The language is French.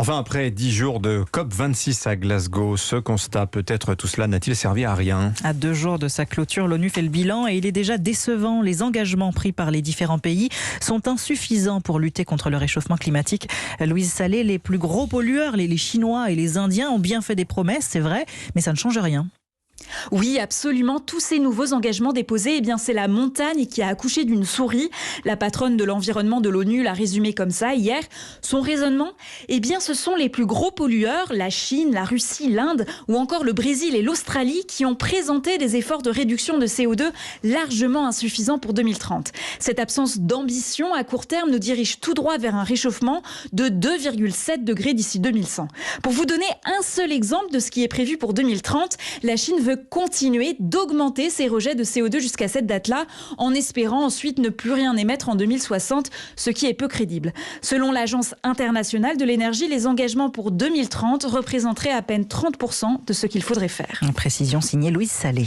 Enfin, après 10 jours de COP26 à Glasgow, ce constat, peut-être tout cela n'a-t-il servi à rien? À 2 jours de sa clôture, l'ONU fait le bilan et il est déjà décevant. Les engagements pris par les différents pays sont insuffisants pour lutter contre le réchauffement climatique. Louise Salé, les plus gros pollueurs, les Chinois et les Indiens ont bien fait des promesses, c'est vrai, mais ça ne change rien. Oui, absolument. Tous ces nouveaux engagements déposés, c'est la montagne qui a accouché d'une souris. La patronne de l'environnement de l'ONU l'a résumé comme ça hier. Son raisonnement, ce sont les plus gros pollueurs, la Chine, la Russie, l'Inde ou encore le Brésil et l'Australie qui ont présenté des efforts de réduction de CO2 largement insuffisants pour 2030. Cette absence d'ambition à court terme nous dirige tout droit vers un réchauffement de 2,7 degrés d'ici 2100. Pour vous donner un seul exemple de ce qui est prévu pour 2030, la Chine veut continuer d'augmenter ses rejets de CO2 jusqu'à cette date-là, en espérant ensuite ne plus rien émettre en 2060, ce qui est peu crédible. Selon l'Agence internationale de l'énergie, les engagements pour 2030 représenteraient à peine 30% de ce qu'il faudrait faire. Une précision signée Louise Salé.